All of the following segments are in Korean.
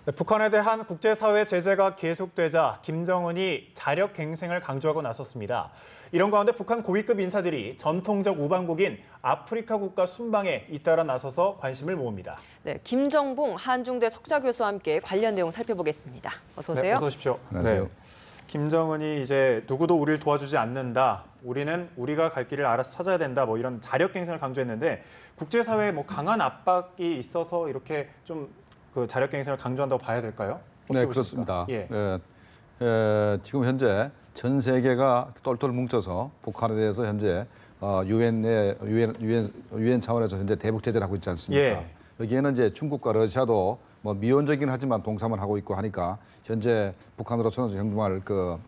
네, 북한에 대한 국제사회 제재가 계속되자 김정은이 자력갱생을 강조하고 나섰습니다. 이런 가운데 북한 고위급 인사들이 전통적 우방국인 아프리카 국가 순방에 잇따라 나서서 관심을 모읍니다. 네, 김정봉 한중대 석좌 교수와 함께 관련 내용 살펴보겠습니다. 어서 오세요. 네, 어서 오십시오. 안녕하세요. 네, 김정은이 이제 누구도 우리를 도와주지 않는다. 우리는 우리가 갈 길을 알아서 찾아야 된다. 뭐 이런 자력갱생을 강조했는데 국제사회에 뭐 강한 압박이 있어서 이렇게 좀 그 자력갱생을 강조한다고 봐야 될까요? 네, 보십니까? 그렇습니다. 예. 지금 현재 전 세계가 똘똘 뭉쳐서 북한에 대해서 현재 유엔 차원에서 현재 대북 제재를 하고 있지 않습니까? 예. 여기에는 이제 중국과 러시아도 뭐 미온적이긴 하지만 동참을 하고 있고 하니까 현재 북한으로서는 정말 그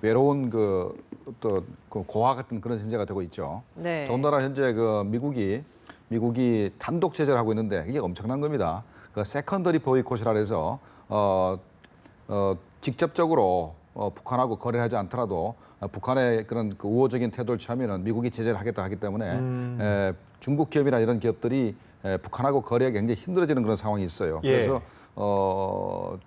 외로운 또 고아 같은 그런 신세가 되고 있죠. 네. 더군다나 현재 미국이 단독 제재를 하고 있는데 이게 엄청난 겁니다. 그 세컨더리 보이콧이라 해서 직접적으로 북한하고 거래를 하지 않더라도 북한의 그런 그 우호적인 태도를 취하면은 미국이 제재를 하겠다 하기 때문에 중국 기업이나 이런 기업들이 북한하고 거래하기 굉장히 힘들어지는 그런 상황이 있어요. 예. 그래서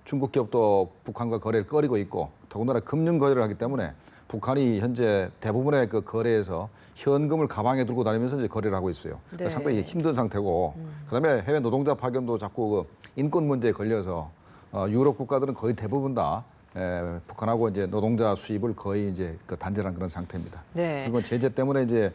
중국 기업도 북한과 거래를 꺼리고 있고 더군다나 금융 거래를 하기 때문에 북한이 현재 대부분의 그 거래에서 현금을 가방에 들고 다니면서 이제 거래를 하고 있어요. 네. 상당히 힘든 상태고, 그다음에 해외 노동자 파견도 자꾸 그 인권 문제에 걸려서 유럽 국가들은 거의 대부분 다 북한하고 이제 노동자 수입을 거의 이제 단절한 그런 상태입니다. 네. 그리고 제재 때문에 이제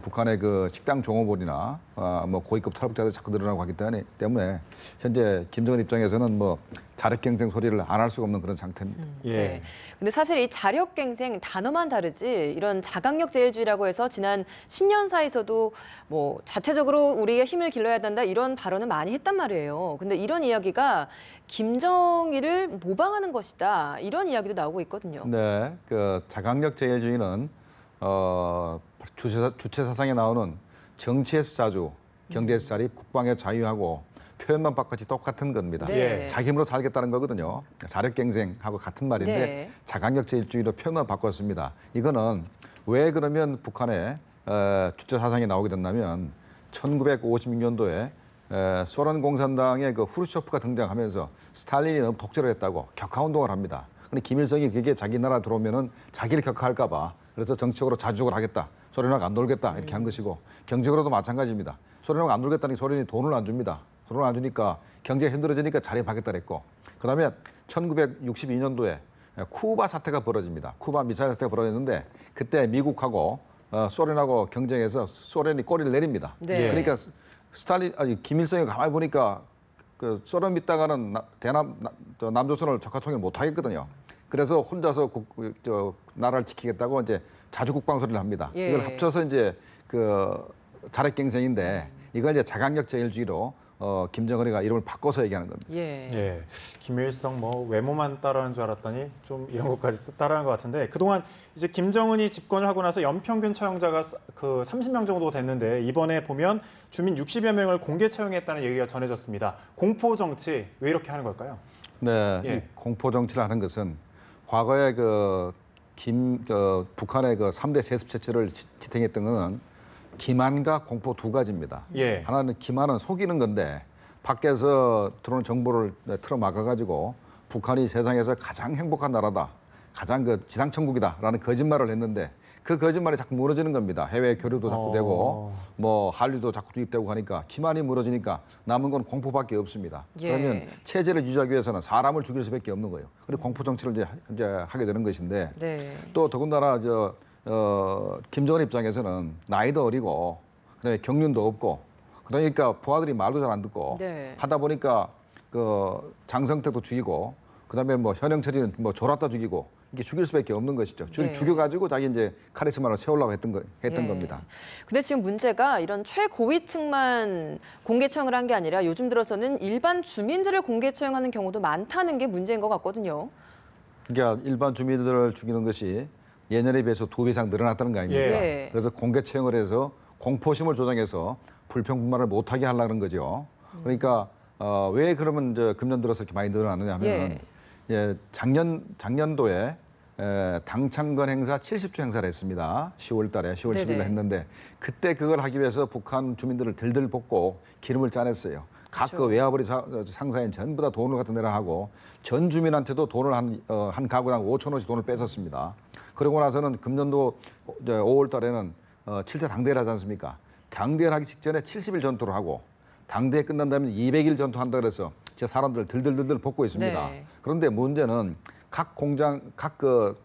북한의 그 식당 종업원이나 뭐 고위급 탈북자들 자꾸 늘어나고 하기 때문에 현재 김정은 입장에서는 뭐 자력갱생 소리를 안 할 수가 없는 그런 상태입니다. 예. 네. 근데 사실 이 자력갱생 단어만 다르지 이런 자강력 제일주의라고 해서 지난 신년사에서도 뭐 자체적으로 우리가 힘을 길러야 된다 이런 발언을 많이 했단 말이에요. 근데 이런 이야기가 김정일을 모방하는 것이다 이런 이야기도 나오고 있거든요. 네, 그 자강력 제일주의는 주체 사상에 나오는 정치에서 자주, 경제에서 자립, 국방에서 자유하고 표현만 바꿨지 똑같은 겁니다. 네. 자기 힘으로 살겠다는 거거든요. 자력갱생하고 같은 말인데 네. 자강력 제일주의로 표현만 바꿨습니다. 이거는 왜 그러면 북한에 주체 사상이 나오게 됐냐면 1956년도에 소련 공산당의 그 후르쇼프가 등장하면서 스탈린이 너무 독재를 했다고 격하운동을 합니다. 근데 김일성이 그게 자기 나라 들어오면은 자기를 격하할까 봐 그래서 정치적으로 자주적을 하겠다. 소련하고 안 놀겠다 이렇게 한 것이고 경제적으로도 마찬가지입니다. 소련하고 안 놀겠다니 소련이 돈을 안 줍니다. 돈을 안 주니까 경제가 힘들어지니까 자립하겠다 그랬고 그다음에 1962년도에 쿠바 사태가 벌어집니다. 쿠바 미사일 사태가 벌어졌는데 그때 미국하고 소련하고 경쟁해서 소련이 꼬리를 내립니다. 네. 그러니까 김일성이 가만히 보니까 그 소련 믿다가는 남조선을 적화통일 못 하겠거든요. 그래서 혼자서 나라를 지키겠다고 이제 자주국방 소리를 합니다. 예. 이걸 합쳐서 이제 그 자력갱생인데 이걸 이제 자강력 제일주의로 김정은이가 이름을 바꿔서 얘기하는 겁니다. 예. 예, 김일성 뭐 외모만 따라하는 줄 알았더니 좀 이런 것까지 따라하는 것 같은데 그동안 이제 김정은이 집권을 하고 나서 연평균 처형자가 그 30명 정도 됐는데 이번에 보면 주민 60여 명을 공개 처형했다는 얘기가 전해졌습니다. 공포 정치 왜 이렇게 하는 걸까요? 네, 예. 이 공포 정치를 하는 것은 과거에 북한의 그 3대 세습 체제를 지탱했던 것은 기만과 공포 두 가지입니다. 예. 하나는 기만은 속이는 건데 밖에서 들어오는 정보를 틀어 막아가지고 북한이 세상에서 가장 행복한 나라다, 가장 그 지상천국이다라는 거짓말을 했는데 그 거짓말이 자꾸 무너지는 겁니다. 해외 교류도 자꾸 되고 뭐 한류도 자꾸 투입되고 하니까 기만이 무너지니까 남은 건 공포밖에 없습니다. 예. 그러면 체제를 유지하기 위해서는 사람을 죽일 수밖에 없는 거예요. 그리고 공포 정치를 이제 하게 되는 것인데 네. 또 더군다나 김정은 입장에서는 나이도 어리고 그다음에 경륜도 없고 그러니까 부하들이 말도 잘 안 듣고 네. 하다 보니까 그 장성택도 죽이고 그다음에 뭐 현영철이는 뭐 졸았다 죽이고 이게 죽일 수밖에 없는 것이죠. 네. 죽여가지고 자기 이제 카리스마를 세우려고 했던 예. 겁니다. 근데 지금 문제가 이런 최고위층만 공개 처형을 한 게 아니라 요즘 들어서는 일반 주민들을 공개 처형하는 경우도 많다는 게 문제인 것 같거든요. 그러니까 일반 주민들을 죽이는 것이 예년에 비해서 2배 이상 늘어났다는 거 아닙니까? 예. 그래서 공개 처형을 해서 공포심을 조장해서 불평불만을 못하게 하려는 거죠. 그러니까 왜 그러면 금년 들어서 이렇게 많이 늘어났느냐 하면 작년도에 당창건 행사 70주 행사를 했습니다. 10월 달에 10월 10일 네네. 했는데 그때 그걸 하기 위해서 북한 주민들을 들들 볶고 기름을 짜냈어요. 각 그 그렇죠. 외화벌이 상사인 전부 다 돈을 갖다 내라 하고 전 주민한테도 돈을 한 가구당 5천 원씩 돈을 뺏었습니다. 그러고 나서는 금년도 5월 달에는 7차 당대회를 하지 않습니까? 당대회를 하기 직전에 70일 전투를 하고 당대회 끝난 다음에 200일 전투한다 그래서 진짜 사람들 들들들들 볶고 있습니다. 네. 그런데 문제는 각 공장, 각 그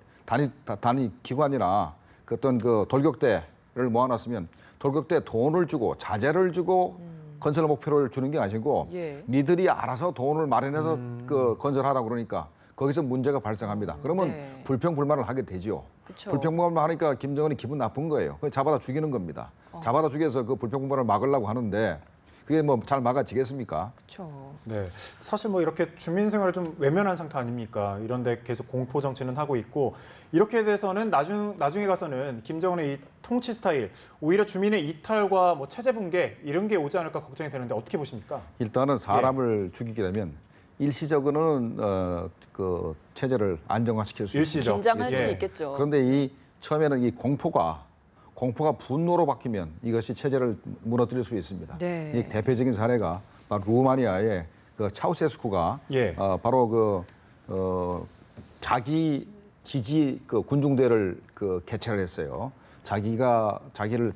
단위 기관이나 그 어떤 그 돌격대를 모아놨으면 돌격대 돈을 주고 자재를 주고 건설 목표를 주는 게 아니고 예. 니들이 알아서 돈을 마련해서 그 건설하라고 그러니까 거기서 문제가 발생합니다. 그러면 네. 불평불만을 하게 되죠. 그쵸. 불평불만을 하니까 김정은이 기분 나쁜 거예요. 그래서 잡아다 죽이는 겁니다. 잡아다 죽여서 그 불평불만을 막으려고 하는데 그게 뭐 잘 막아지겠습니까? 그렇죠. 네, 사실 뭐 이렇게 주민 생활을 좀 외면한 상태 아닙니까? 이런데 계속 공포 정치는 하고 있고 이렇게 돼서는 나중에 가서는 김정은의 이 통치 스타일 오히려 주민의 이탈과 뭐 체제 붕괴 이런 게 오지 않을까 걱정이 되는데 어떻게 보십니까? 일단은 사람을 죽이게 되면 일시적으로는 그 체제를 안정화시킬 수 있습니다. 일시적. 긴장할 수는 예. 있겠죠. 그런데 이 처음에는 이 공포가 분노로 바뀌면 이것이 체제를 무너뜨릴 수 있습니다. 네. 이 대표적인 사례가 바로 루마니아의 그 차우세스쿠가 예. 바로 자기 지지 그 군중대를 그 개최를 했어요. 자기를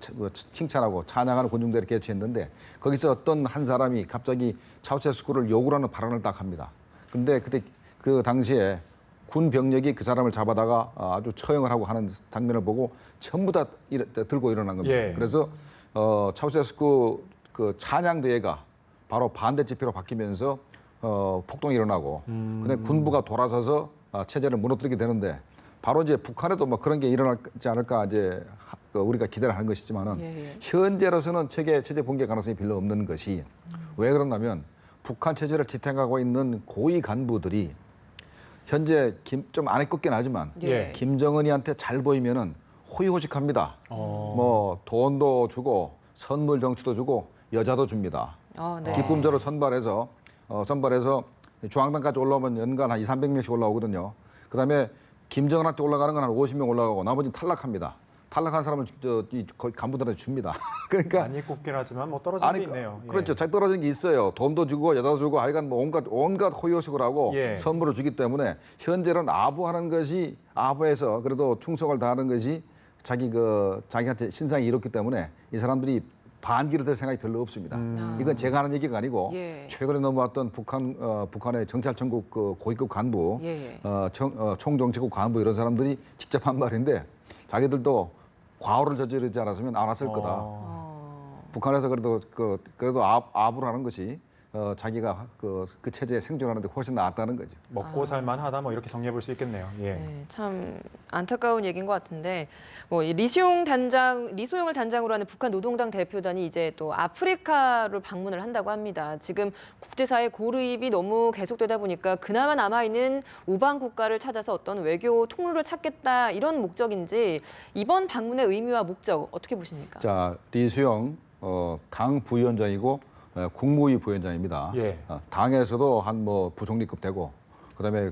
칭찬하고 찬양하는 군중대를 개최했는데 거기서 어떤 한 사람이 갑자기 차우세스쿠를 욕을 하는 발언을 딱 합니다. 근데 그때 그 당시에 군 병력이 그 사람을 잡아다가 아주 처형을 하고 하는 장면을 보고 전부 다 들고 일어난 겁니다. 예. 그래서 차우세스쿠 그 찬양 대회가 바로 반대 집회로 바뀌면서 폭동이 일어나고 근데 군부가 돌아서서 체제를 무너뜨리게 되는데 바로 이제 북한에도 뭐 그런 게 일어나지 않을까 이제 우리가 기대를 하는 것이지만은 예. 현재로서는 체제 붕괴 가능성이 별로 없는 것이 왜 그러냐면 북한 체제를 지탱하고 있는 고위 간부들이 현재 좀 안에 꺾긴 하지만 예. 김정은이한테 잘 보이면은 호의호식합니다. 뭐 돈도 주고 선물 정치도 주고 여자도 줍니다. 네. 기쁨조로 선발해서 중앙당까지 올라오면 연간 한 200~300명씩 올라오거든요. 그다음에 김정은한테 올라가는 건 한 50명 올라가고 나머지는 탈락합니다. 탈락한 사람은 거의 간부들한테 줍니다. 그러니까 많이 꼽긴 하지만 뭐 떨어진 게 있네요. 예. 그렇죠. 잘 떨어진 게 있어요. 돈도 주고 여자도 주고 하여간 뭐 온갖 호의호식을 하고 예. 선물을 주기 때문에 현재는 아부하는 것이 아부해서 그래도 충성을 다하는 것이 자기한테 신상이 이렇기 때문에 이 사람들이 반기를 들 생각이 별로 없습니다. 이건 제가 하는 얘기가 아니고 예. 최근에 넘어왔던 북한의 경찰청국 그 고위급 간부, 예. 총정치국 간부 이런 사람들이 직접 한 말인데 자기들도 과오를 저지르지 않았으면 안 왔을 거다. 북한에서 그래도 아부를 하는 것이 자기가 그 체제에 생존하는데 훨씬 낫다는 거죠. 먹고 살만하다 뭐 이렇게 정리해 볼 수 있겠네요. 예. 네, 참 안타까운 얘기인 것 같은데 뭐 이 리소용을 단장으로 하는 북한 노동당 대표단이 이제 또 아프리카로 방문을 한다고 합니다. 지금 국제사회 고르입이 너무 계속되다 보니까 그나마 남아있는 우방 국가를 찾아서 어떤 외교 통로를 찾겠다 이런 목적인지 이번 방문의 의미와 목적 어떻게 보십니까? 자, 리수영 당 부위원장이고 국무위 부위원장입니다. 예. 당에서도 한 뭐 부총리급 되고 그다음에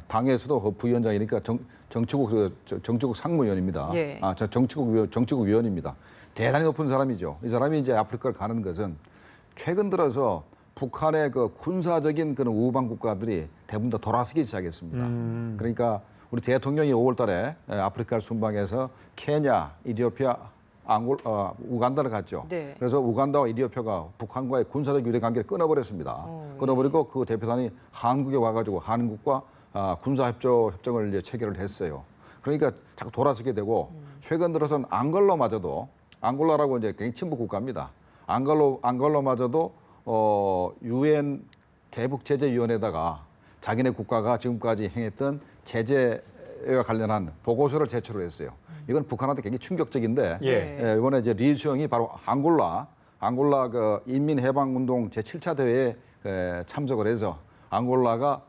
당에서도 그 부위원장이니까 정치국 상무위원입니다. 예. 정치국 위원입니다. 대단히 높은 사람이죠. 이 사람이 이제 아프리카를 가는 것은 최근 들어서 북한의 그 군사적인 그런 우방 국가들이 대부분 다 돌아서기 시작했습니다. 그러니까 우리 대통령이 5월달에 아프리카를 순방해서 케냐, 이디오피아, 우간다를 갔죠. 네. 그래서 우간다와 이디오피아가 북한과의 군사적 유대 관계를 끊어버렸습니다. 끊어버리고 그 대표단이 한국에 와가지고 한국과 군사협정을 이제 체결을 했어요. 그러니까 자꾸 돌아서게 되고 최근 들어서는 앙골라라고 이제 굉장히 친북 국가입니다. 앙골라마저도 UN 대북제재위원회에다가 자기네 국가가 지금까지 행했던 제재와 관련한 보고서를 제출을 했어요. 이건 북한한테 굉장히 충격적인데 예. 이번에 이제 리수영이 바로 앙골라 그 인민해방운동 제7차 대회에 참석을 해서 앙골라가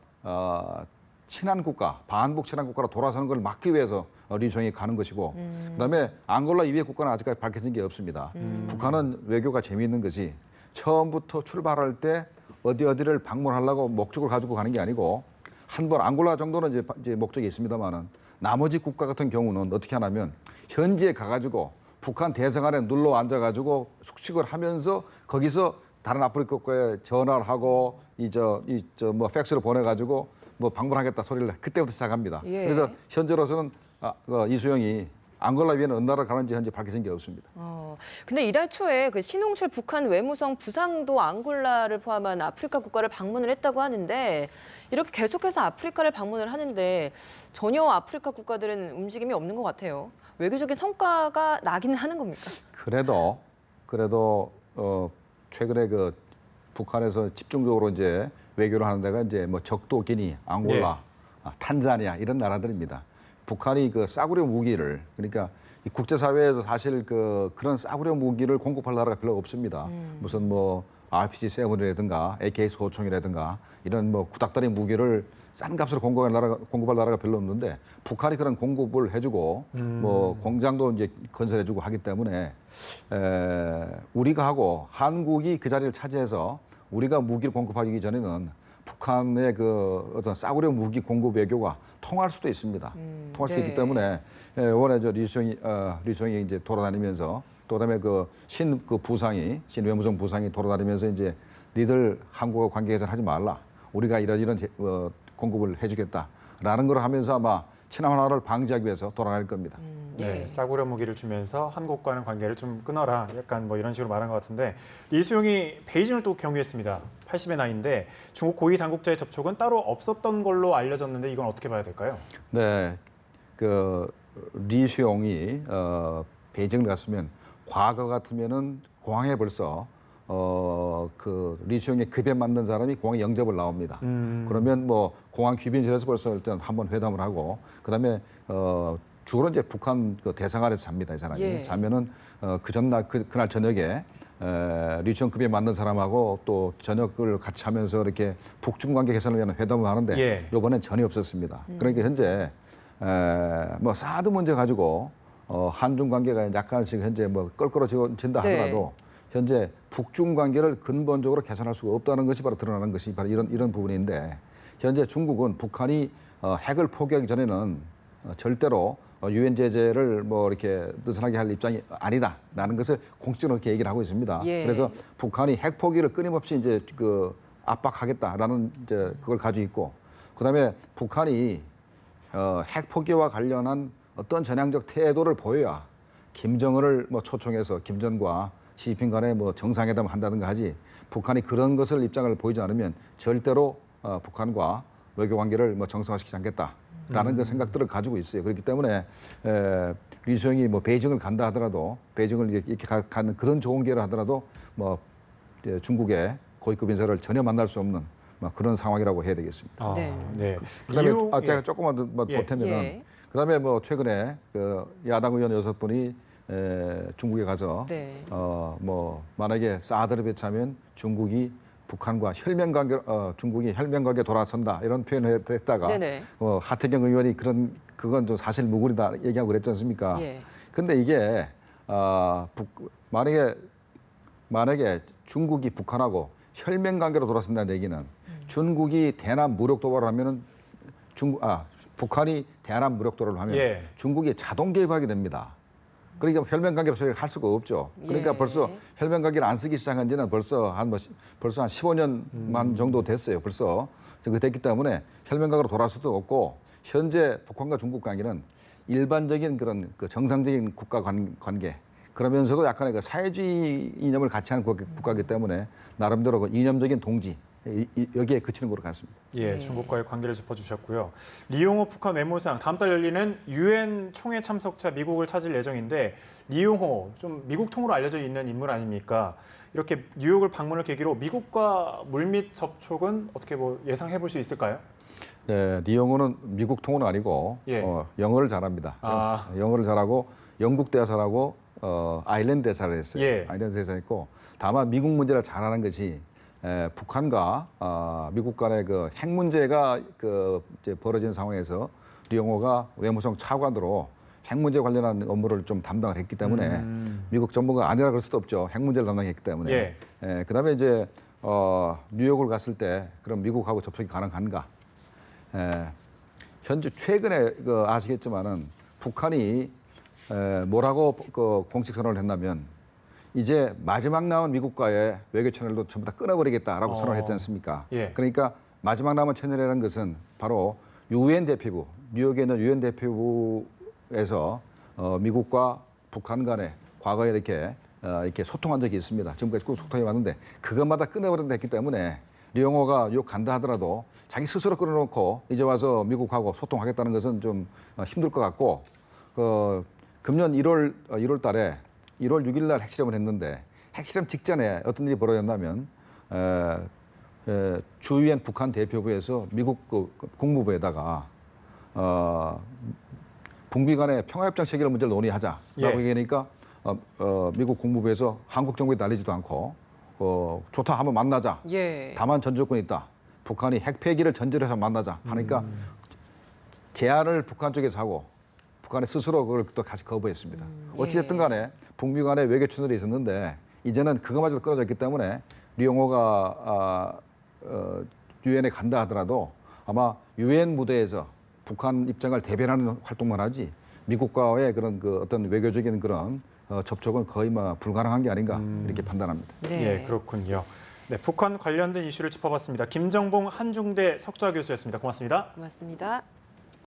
친한 국가, 반북 친한 국가로 돌아서는 걸 막기 위해서 리수영이 가는 것이고 그다음에 앙골라 이외의 국가는 아직까지 밝혀진 게 없습니다. 북한은 외교가 재미있는 것이 처음부터 출발할 때 어디를 방문하려고 목적을 가지고 가는 게 아니고 한 번 앙골라 정도는 이제 목적이 있습니다만은 나머지 국가 같은 경우는 어떻게 하냐면 현지에 가가지고 북한 대사관에 눌러 앉아가지고 숙식을 하면서 거기서 다른 아프리카 국가에 전화를 하고 뭐 팩스로 보내가지고 뭐 방문하겠다 소리를 그때부터 시작합니다. 예. 그래서 현재로서는 이수영이 앙골라 위에는 어느 나라 가는지 현재 밝혀진 게 없습니다. 근데 이달 초에 그 신홍철 북한 외무성 부상도 앙골라를 포함한 아프리카 국가를 방문을 했다고 하는데 이렇게 계속해서 아프리카를 방문을 하는데 전혀 아프리카 국가들은 움직임이 없는 것 같아요. 외교적인 성과가 나기는 하는 겁니까? 그래도 최근에 그 북한에서 집중적으로 이제 외교를 하는 데가 이제 뭐 적도 기니, 앙골라, 탄자니아 이런 나라들입니다. 북한이 그 싸구려 무기를 그러니까 이 국제사회에서 사실 그런 싸구려 무기를 공급할 나라가 별로 없습니다. 무슨 뭐 RPG-7이라든가 AK-소총이라든가 이런 뭐 구닥다리 무기를 싼 값으로 공급할 나라가 별로 없는데 북한이 그런 공급을 해주고 뭐 공장도 이제 건설해주고 하기 때문에 우리가 하고 한국이 그 자리를 차지해서 우리가 무기를 공급하기 전에는 북한의 그 어떤 싸구려 무기 공급 외교가 통할 수도 있습니다. 통할 수도 네. 있기 때문에 이번에 리수영이 이제 돌아다니면서 또 그다음에 신 외무성 부상이 돌아다니면서 이제 니들 한국과 관계 개선 하지 말라. 우리가 이런 공급을 해주겠다라는 걸 하면서 아마 친화화를 방지하기 위해서 돌아갈 겁니다. 네, 싸구려 무기를 주면서 한국과는 관계를 좀 끊어라. 약간 뭐 이런 식으로 말한 것 같은데 리수용이 베이징을 또 경유했습니다. 80의 나이인데 중국 고위 당국자의 접촉은 따로 없었던 걸로 알려졌는데 이건 어떻게 봐야 될까요? 네, 리수용이 베이징을 갔으면 과거 같으면은 공항에 벌써 리수용의 급에 맞는 사람이 공항에 영접을 나옵니다. 그러면 뭐 공항 귀빈실에서 벌써 일단 한번 회담을 하고 그다음에 주로 이제 북한 대사관에서 잡니다. 이 사람이 예. 자면은 그 전날 그날 저녁에 리수용 급에 맞는 사람하고 또 저녁을 같이 하면서 이렇게 북중 관계 개선을 위한 회담을 하는데 예. 이번엔 전혀 없었습니다. 그러니까 현재 뭐 사드 문제 가지고 한중 관계가 약간씩 현재 뭐 껄끄러진다 하더라도 현재 북중 관계를 근본적으로 개선할 수가 없다는 것이 바로 드러나는 것이 바로 이런 부분인데 현재 중국은 북한이 핵을 포기하기 전에는 절대로 유엔 제재를 뭐 이렇게 느슨하게 할 입장이 아니다라는 것을 공식적으로 그렇게 얘기를 하고 있습니다. 예. 그래서 북한이 핵 포기를 끊임없이 이제 압박하겠다라는 이제 그걸 가지고 있고 그다음에 북한이 핵 포기와 관련한 어떤 전향적 태도를 보여야 김정은을 뭐 초청해서 김정은과 시진핑 간에 뭐 정상회담을 한다든가 하지 북한이 그런 것을 입장을 보이지 않으면 절대로 북한과 외교 관계를 뭐 정상화시키지 않겠다라는 그 생각들을 가지고 있어요. 그렇기 때문에 리수영이 뭐 베이징을 간다 하더라도 베이징을 이렇게 가는 그런 좋은 기회를 하더라도 뭐 중국의 고위급 인사를 전혀 만날 수 없는 그런 상황이라고 해야 되겠습니다. 네. 그다음에 제가 예. 조금만 더 보태면은 예. 그다음에 뭐 최근에 야당 의원 6분이 중국에 가서 네. 뭐 만약에 사드를 배치하면 중국이 북한과 중국이 혈맹 관계 돌아선다 이런 표현을 했다가 네네. 하태경 의원이 그건 좀 사실 무근이다 얘기하고 그랬지 않습니까? 예. 근데 이게 만약에 중국이 북한하고 혈맹 관계로 돌아선다는 얘기는 중국이 대남 무력 도발을 하면은 북한이 대남 무력 도발을 하면 예. 중국이 자동 개입하게 됩니다. 그러니까 혈맹 관계로 저희가 할 수가 없죠. 그러니까 예. 벌써 혈맹 관계를 안 쓰기 시작한 지는 벌써 한 15년만 정도 됐어요. 벌써 그 됐기 때문에 혈맹 관계로 돌아올 수도 없고 현재 북한과 중국 관계는 일반적인 그런 정상적인 국가 관계 그러면서도 약간의 그 사회주의 이념을 같이 하는 국가이기 때문에 나름대로 그 이념적인 동지 여기에 그치는 것으로 같습니다. 예, 중국과의 관계를 짚어주셨고요. 리용호 북한 외무상 다음 달 열리는 유엔 총회 참석차 미국을 찾을 예정인데 리용호 좀 미국 통으로 알려져 있는 인물 아닙니까? 이렇게 뉴욕을 방문을 계기로 미국과 물밑 접촉은 어떻게 뭐 예상해 볼 수 있을까요? 네, 리용호는 미국 통은 아니고 예. 영어를 잘합니다. 영어를 잘하고 영국 대사하고 아일랜드 대사를 했어요. 예. 아일랜드 대사했고 다만 미국 문제를 잘하는 것이 북한과 미국 간의 그 핵 문제가 이제 벌어진 상황에서 리용호가 외무성 차관으로 핵 문제 관련한 업무를 좀 담당을 했기 때문에 미국 전문가 아니라 그럴 수도 없죠. 핵 문제를 담당했기 때문에. 예. 그다음에 이제 뉴욕을 갔을 때 그럼 미국하고 접촉이 가능한가? 현재 최근에 아시겠지만은 북한이 뭐라고 공식 선언을 했냐면 이제 마지막 남은 미국과의 외교 채널도 전부 다 끊어버리겠다라고 선언을 했지 않습니까? 예. 그러니까 마지막 남은 채널이라는 것은 바로 유엔 대표부, 뉴욕에 있는 유엔 대표부에서 미국과 북한 간에 과거에 이렇게 소통한 적이 있습니다. 지금까지 쭉 소통해 왔는데 그것마다 끊어버린다 했기 때문에 류영호가 욕 간다 하더라도 자기 스스로 끊어놓고 이제 와서 미국하고 소통하겠다는 것은 좀 힘들 것 같고 금년 1월 달에 1월 6일 날 핵실험을 했는데 핵실험 직전에 어떤 일이 벌어졌냐면 주유엔 북한 대표부에서 미국 국무부에다가 북미 간의 평화협정 체결 문제를 논의하자라고 예. 얘기하니까 미국 국무부에서 한국 정부에 날리지도 않고 좋다 한번 만나자. 예. 다만 전조권이 있다. 북한이 핵 폐기를 전제로 해서 만나자 하니까 제안을 북한 쪽에서 하고 북한이 스스로 그걸 또 다시 거부했습니다. 어찌됐든 간에 북미 간의 외교 채널이 있었는데 이제는 그거마저도 끊어졌기 때문에 류영호가 유엔에 간다 하더라도 아마 유엔 무대에서 북한 입장을 대변하는 활동만 하지 미국과의 그런 어떤 외교적인 그런 접촉은 거의 불가능한 게 아닌가 이렇게 판단합니다. 네. 예, 그렇군요. 네, 북한 관련된 이슈를 짚어봤습니다. 김정봉 한중대 석좌 교수였습니다. 고맙습니다. 고맙습니다.